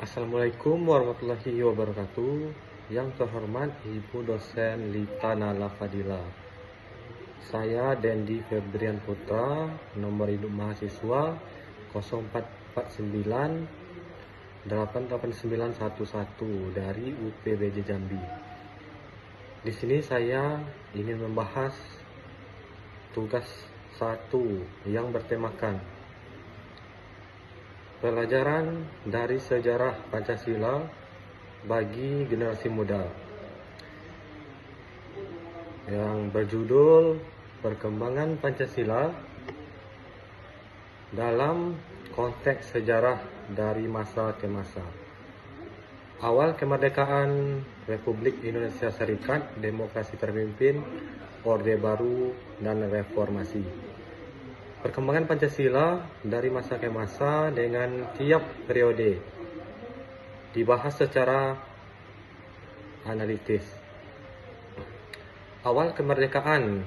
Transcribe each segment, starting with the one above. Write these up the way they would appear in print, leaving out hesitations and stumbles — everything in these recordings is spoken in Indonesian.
Assalamualaikum warahmatullahi wabarakatuh. Yang terhormat Ibu dosen Litana Lafadila. Saya Dendi Febrian Putra, nomor induk mahasiswa 0449 88911 dari UPBJ Jambi. Di sini saya ingin membahas tugas 1 yang bertemakan pelajaran dari sejarah Pancasila bagi generasi muda, yang berjudul Perkembangan Pancasila dalam konteks sejarah dari masa ke masa. Awal kemerdekaan Republik Indonesia Serikat, demokrasi terpimpin, Orde Baru, dan reformasi. Perkembangan Pancasila dari masa ke masa dengan tiap periode dibahas secara analitis. Awal kemerdekaan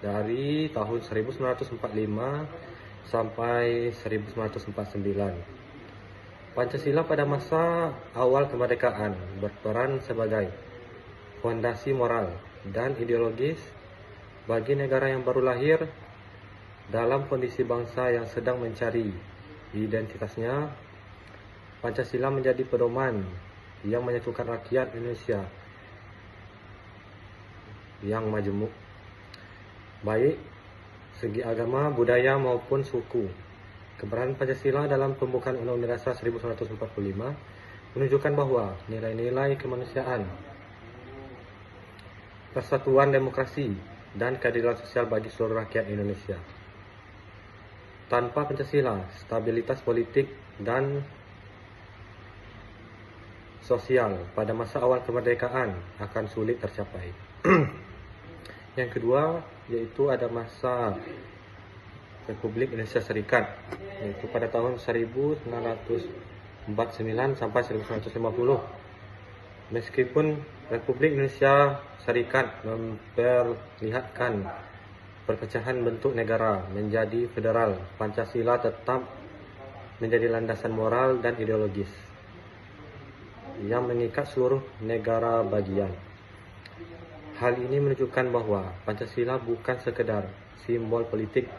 dari tahun 1945 sampai 1949. Pancasila pada masa awal kemerdekaan berperan sebagai fondasi moral dan ideologis bagi negara yang baru lahir dalam kondisi bangsa yang sedang mencari identitasnya. Pancasila menjadi pedoman yang menyatukan rakyat Indonesia yang majemuk, baik segi agama, budaya maupun suku. Keberadaan Pancasila dalam pembukaan Undang-Undang Dasar 1945 menunjukkan bahwa nilai-nilai kemanusiaan, persatuan, demokrasi, dan keadilan sosial bagi seluruh rakyat Indonesia. Tanpa Pancasila, stabilitas politik dan sosial pada masa awal kemerdekaan akan sulit tercapai. Yang kedua, yaitu ada masa Republik Indonesia Serikat, yaitu pada tahun 1949 sampai 1950. Meskipun Republik Indonesia Serikat memperlihatkan perpecahan bentuk negara menjadi federal, Pancasila tetap menjadi landasan moral dan ideologis yang mengikat seluruh negara bagian. Hal ini menunjukkan bahwa Pancasila bukan sekedar simbol politik,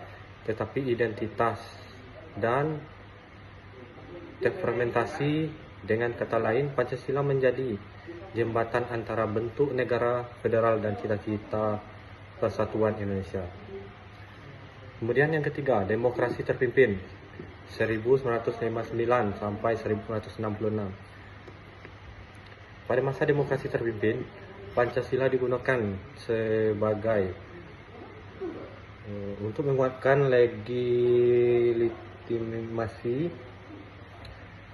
tetapi identitas dan terfermentasi. Dengan kata lain, Pancasila menjadi jembatan antara bentuk negara federal dan cita-cita persatuan Indonesia. Kemudian yang ketiga, demokrasi terpimpin 1959 sampai 1966. Pada masa demokrasi terpimpin, Pancasila digunakan sebagai untuk menguatkan legitimasi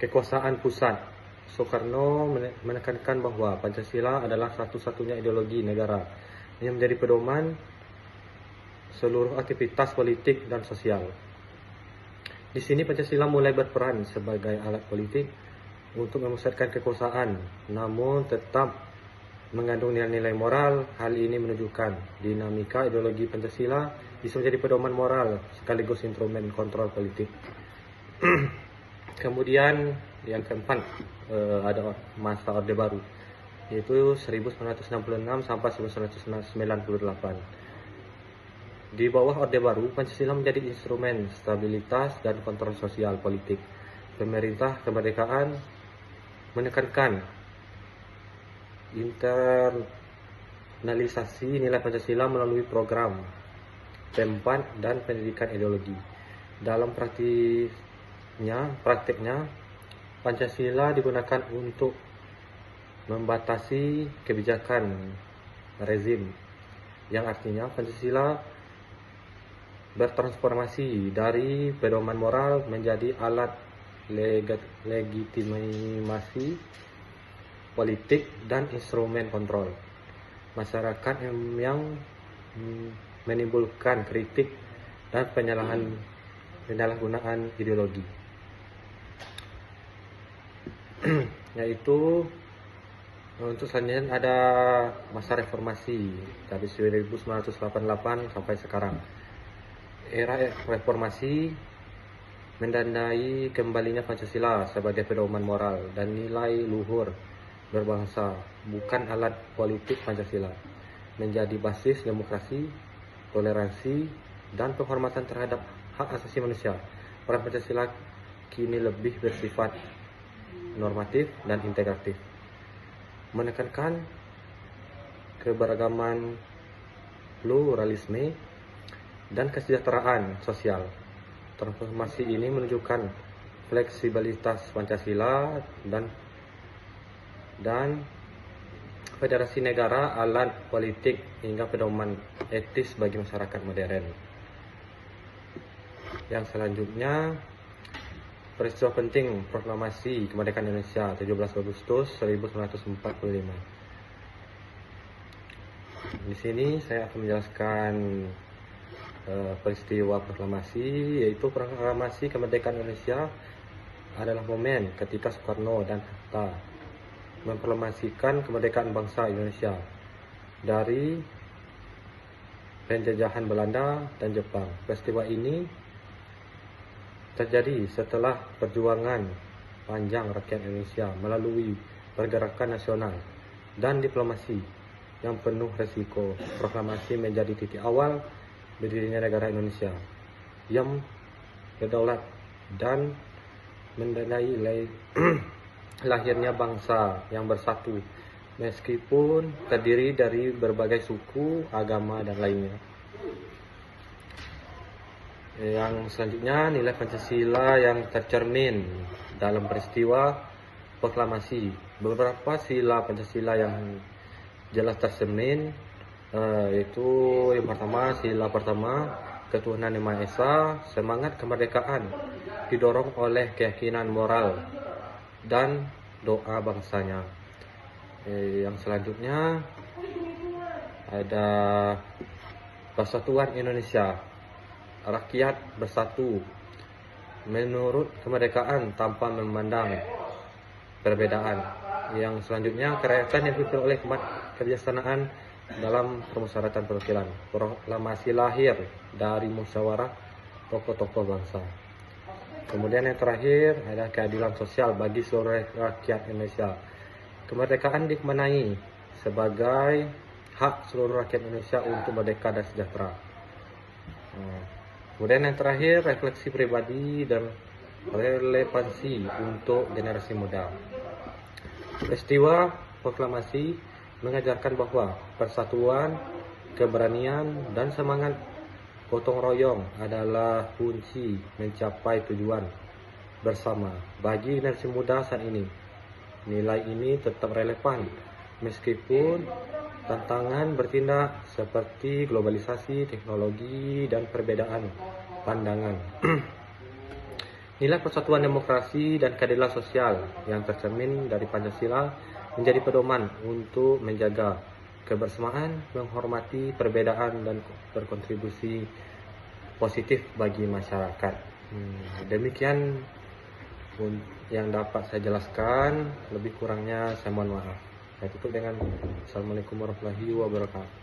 kekuasaan pusat. Soekarno menekankan bahwa Pancasila adalah satu-satunya ideologi negara yang menjadi pedoman seluruh aktivitas politik dan sosial. Di sini Pancasila mulai berperan sebagai alat politik untuk memusatkan kekuasaan, namun tetap mengandung nilai-nilai moral. Hal ini menunjukkan dinamika ideologi Pancasila bisa menjadi pedoman moral sekaligus instrumen kontrol politik. Kemudian yang keempat, ada masa Orde Baru, yaitu 1966 sampai 1998. Di bawah Orde Baru, Pancasila menjadi instrumen stabilitas dan kontrol sosial politik. Pemerintah kemerdekaan menekankan internalisasi nilai Pancasila melalui program P4 dan pendidikan ideologi. Dalam praktiknya Pancasila digunakan untuk membatasi kebijakan rezim, yang artinya Pancasila bertransformasi dari pedoman moral menjadi alat legitimasi politik dan instrumen kontrol masyarakat yang menimbulkan kritik dan penyalahgunaan ideologi. Yaitu untuk selanjutnya ada masa reformasi dari 1988 sampai sekarang. Era reformasi Menandai kembalinya Pancasila sebagai pedoman moral dan nilai luhur berbangsa, bukan alat politik. Pancasila menjadi basis demokrasi, toleransi, dan penghormatan terhadap hak asasi manusia. Peran Pancasila kini lebih bersifat normatif dan integratif, menekankan keberagaman, pluralisme, dan kesejahteraan sosial. Transformasi ini menunjukkan fleksibilitas Pancasila dan federasi negara, alat politik hingga pedoman etis bagi masyarakat modern. Yang selanjutnya, peristiwa penting proklamasi kemerdekaan Indonesia 17 Agustus 1945. Di sini saya akan menjelaskan peristiwa proklamasi, yaitu proklamasi kemerdekaan Indonesia adalah momen ketika Soekarno dan Hatta memproklamasikan kemerdekaan bangsa Indonesia dari penjajahan Belanda dan Jepang. Peristiwa ini terjadi setelah perjuangan panjang rakyat Indonesia melalui pergerakan nasional dan diplomasi yang penuh resiko. Proklamasi menjadi titik awal berdirinya negara Indonesia yang berdaulat dan menandai lahirnya bangsa yang bersatu meskipun terdiri dari berbagai suku, agama, dan lainnya. Yang selanjutnya, nilai Pancasila yang tercermin dalam peristiwa proklamasi. Beberapa sila Pancasila yang jelas tercermin, yaitu yang pertama, sila pertama, ketuhanan Yang Maha Esa. Semangat kemerdekaan didorong oleh keyakinan moral dan doa bangsanya. Yang selanjutnya ada Persatuan Indonesia, rakyat bersatu menurut kemerdekaan tanpa memandang perbedaan. Yang selanjutnya, kerakyatan yang dipimpin oleh kebijaksanaan dalam permusyawaratan perwakilan. Proklamasi lahir dari musyawarah tokoh-tokoh bangsa. Kemudian yang terakhir ada keadilan sosial bagi seluruh rakyat Indonesia. Kemerdekaan dimaknai sebagai hak seluruh rakyat Indonesia untuk merdeka dan sejahtera. Kemudian yang terakhir, refleksi pribadi dan relevansi untuk generasi muda. Peristiwa proklamasi mengajarkan bahwa persatuan, keberanian, dan semangat gotong royong adalah kunci mencapai tujuan bersama. Bagi generasi muda saat ini, nilai ini tetap relevan meskipun tantangan bertindak seperti globalisasi, teknologi, dan perbedaan pandangan. Nilai persatuan, demokrasi, dan keadilan sosial yang tercermin dari Pancasila menjadi pedoman untuk menjaga kebersamaan, menghormati perbedaan, dan berkontribusi positif bagi masyarakat. Demikian yang dapat saya jelaskan. Lebih kurangnya saya mohon maaf. Saya tutup dengan Assalamualaikum warahmatullahi wabarakatuh.